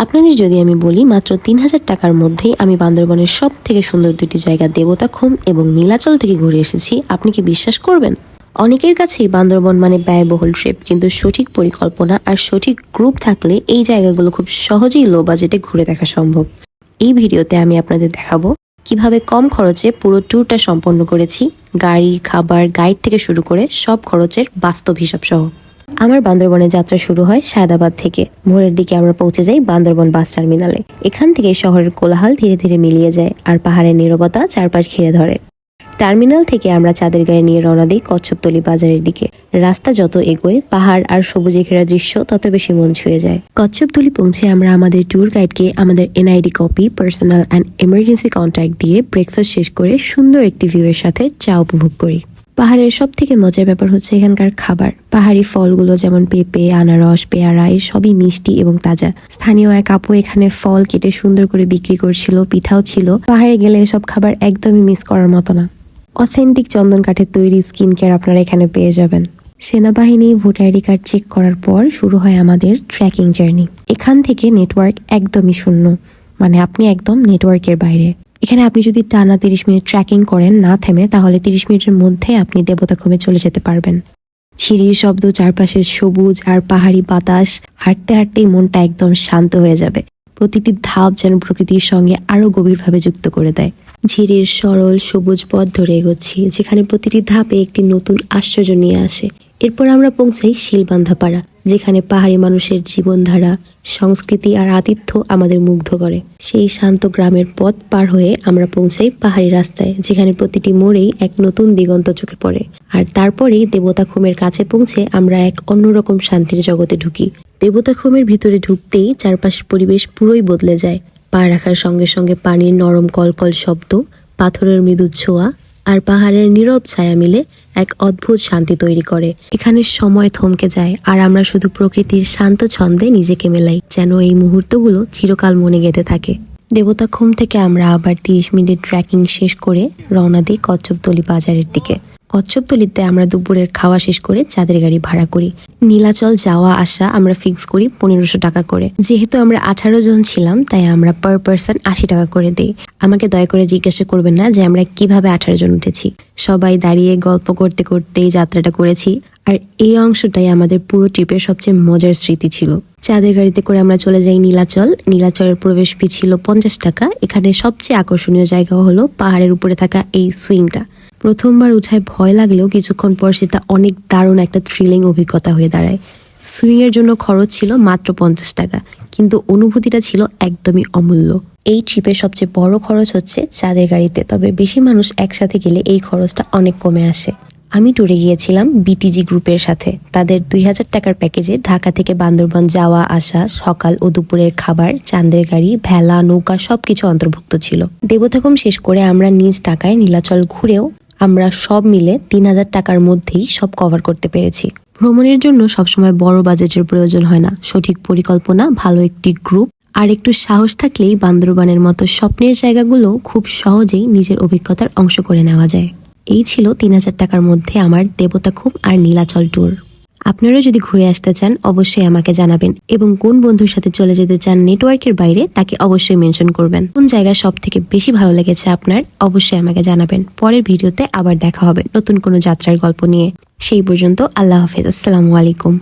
আপনাদের যদি আমি বলি মাত্র ৩,০০০ টাকার মধ্যেই আমি বান্দরবনের সব থেকে সুন্দর দুটি জায়গা দেবতাখুম এবং নীলাচল থেকে ঘুরে এসেছি, আপনি কি বিশ্বাস করবেন? অনেকের কাছেই বান্দরবন মানে ব্যয়বহুল ট্রিপ, কিন্তু সঠিক পরিকল্পনা আর সঠিক গ্রুপ থাকলে এই জায়গাগুলো খুব সহজেই লো বাজেটে ঘুরে দেখা সম্ভব। এই ভিডিওতে আমি আপনাদের দেখাবো কিভাবে কম খরচে পুরো ট্যুরটা সম্পন্ন করেছি, গাড়ি, খাবার, গাইড থেকে শুরু করে সব খরচের বাস্তব হিসাব সহ। আমার বান্দরবনের যাত্রা শুরু হয় সায়দাবাদ থেকে। ভোরের দিকে আমরা পৌঁছে যাই বান্দরবন বাস টার্মিনালে। এখান থেকে শহরের কোলাহল ধীরে ধীরে মিলিয়ে যায় আর পাহাড়ের নীরবতা চারপাশ ঘিরে ধরে। টার্মিনাল থেকে আমরা চাঁদের গাড়ি নিয়ে রওনা দিই কচ্ছপতলী বাজারের দিকে। রাস্তা যত এগোয় পাহাড় আর সবুজে ঘেরা দৃশ্য তত বেশি মন ছুঁয়ে যায়। কচ্ছপতলী পৌঁছে আমরা আমাদের ট্যুর গাইডকে আমাদের NID copy, personal and emergency contact দিয়ে ব্রেকফাস্ট শেষ করে সুন্দর একটি ভিউয়ের সাথে চা উপভোগ করি। পাহাড়ের সব থেকে মজার ব্যাপার হচ্ছে এখানকার খাবার। পাহাড়ি ফলগুলো যেমন পেঁপে, আনারস, পেয়ারা সবই মিষ্টি এবং তাজা। স্থানীয় এক আপু এখানে ফল কেটে সুন্দর করে বিক্রি করছিল, পিঠাও ছিল। পাহাড়ে গেলে এসব খাবার একদমই মিস করার মতো না। অথেন্টিক চন্দন কাঠের তৈরি স্কিন কেয়ার আপনারা এখানে পেয়ে যাবেন। সেনাবাহিনী ভোটার আইডি কার্ড চেক করার পর শুরু হয় আমাদের ট্রেকিং জার্নি। এখান থেকে নেটওয়ার্ক একদমই শূন্য, মানে আপনি একদম নেটওয়ার্কের বাইরে। এখানে আপনি যদি টানা 30 মিনিট ট্রেকিং করেন না থেমে, তাহলে 30 মিনিটের মধ্যে আপনি দেবতাখুমে চলে যেতে পারবেন। ঝিরির শব্দ, চারপাশে সবুজ আর পাহাড়ি বাতাস, হাঁটতে হাঁটতেই মনটা একদম শান্ত হয়ে যাবে। প্রতিটি ধাপ যেন প্রকৃতির সঙ্গে আরো গভীরভাবে যুক্ত করে দেয়। ঝিরির সরল সবুজ পথ ধরে এগোচ্ছি, যেখানে প্রতিটি ধাপে একটি নতুন আশ্চর্য নিয়ে আসে। এরপর আমরা পৌঁছাই শিলবান্ধা পাড়া, যেখানে পাহাড়ি মানুষের জীবনধারা, সংস্কৃতি আর আতিথ্য আমাদের মুগ্ধ করে। সেই শান্ত গ্রামের পথ পার হয়ে আমরা পৌঁছাই পাহাড়ি রাস্তায়, যেখানে প্রতিটি মোড়েই এক নতুন দিগন্ত চোখে পড়ে। আর তারপরেই দেবতাখুমের কাছে পৌঁছে আমরা এক অন্যরকম শান্তির জগতে ঢুকি। দেবতাখুমের ভিতরে ঢুকতেই চারপাশের পরিবেশ পুরোই বদলে যায়। পা রাখার সঙ্গে সঙ্গে পানির নরম কলকল শব্দ, পাথরের মৃদু ছোঁয়া আর পাহাড়ের নীরব ছায়া মিলে এক অদ্ভুত শান্তি তৈরি করে। এখানে সময় থমকে যায় আর আমরা শুধু প্রকৃতির শান্ত ছন্দে নিজেকে মেলাই, যেন এই মুহূর্তগুলো চিরকাল মনে গেঁথে থাকে। দেবতাখুম থেকে আমরা আবার 30 মিনিট ট্রেকিং শেষ করে রওনা দিই কচ্ছপতলী বাজারের দিকে। কচ্ছপতলীতে আমরা দুপুরের খাওয়া শেষ করে চাঁদের গাড়ি ভাড়া করি। নীলাচল যাওয়া আসা আমরা ফিক্স করি 1500 টাকা করে। যেহেতু আমরা 18 জন ছিলাম, তাই আমরা পার পার্সন 80 টাকা করে দিই। আমাকে দয়া করে জিজ্ঞাসা করবেন না যে আমরা কিভাবে 18 জন উঠেছি। সবাই দাঁড়িয়ে গল্প করতে করতেই যাত্রাটা করেছি, আর এই অংশটাই আমাদের পুরো ট্রিপের সবচেয়ে মজার স্মৃতি ছিল। চাঁদের গাড়িতে করে আমরা চলে যাই নীলাচল। নীলাচলের প্রবেশ ফি ছিল 50 টাকা। এখানে সবচেয়ে আকর্ষণীয় জায়গা হলো পাহাড়ের উপরে থাকা এই সুইংটা। প্রথমবার উঠায় ভয় লাগলেও কিছুক্ষণ পর সেটা অনেক দারুণ একটা থ্রিলিং অভিজ্ঞতা হয়ে দাঁড়ায়। সুইং এর জন্য খরচ ছিল মাত্র 50 টাকা, কিন্তু অনুভূতিটা ছিল একদমই অমূল্য। এই ট্রিপের সবচেয়ে বড় খরচ হচ্ছে চাঁদের গাড়িতে, তবে বেশি মানুষ একসাথে গেলে এই খরচটা অনেক কমে আসে। আমি ট্যুরে গিয়েছিলাম বিটিজি গ্রুপের সাথে। তাদের 2000 টাকার প্যাকেজে ঢাকা থেকে বান্দরবান যাওয়া আসা, সকাল ও দুপুরের খাবার, চাঁদের গাড়ি, ভেলা, নৌকা সবকিছু অন্তর্ভুক্ত ছিল। দেবতাখুম শেষ করে আমরা নিজ টাকায় নীলাচল ঘুরেও আমরা সব মিলে 3000 টাকার মধ্যেই সব কভার করতে পেরেছি। ভ্রমণের জন্য সবসময় বড় বাজেটের প্রয়োজন হয় না। সঠিক পরিকল্পনা, ভালো একটি গ্রুপ আর একটু সাহস থাকলেই বান্দরবানের মতো স্বপ্নের জায়গাগুলো খুব সহজেই নিজের অভিজ্ঞতার অংশ করে নেওয়া যায়। এই ছিল 3000 টাকার মধ্যে আমার দেবতাখুম আর নীলাচল ট্যুর। আপনারা যদি ঘুরে আসতে চান অবশ্যই আমাকে জানাবেন, এবং কোন বন্ধুর সাথে চলে যেতে চান নেটওয়ার্কের বাইরে তাকে অবশ্যই মেনশন করবেন। কোন জায়গা সব থেকে বেশি ভালো লেগেছে আপনার অবশ্যই আমাকে জানাবেন। পরের ভিডিওতে আবার দেখা হবে নতুন কোনো যাত্রার গল্প নিয়ে। সেই পর্যন্ত আল্লাহ হাফেজ, আসসালামু আলাইকুম।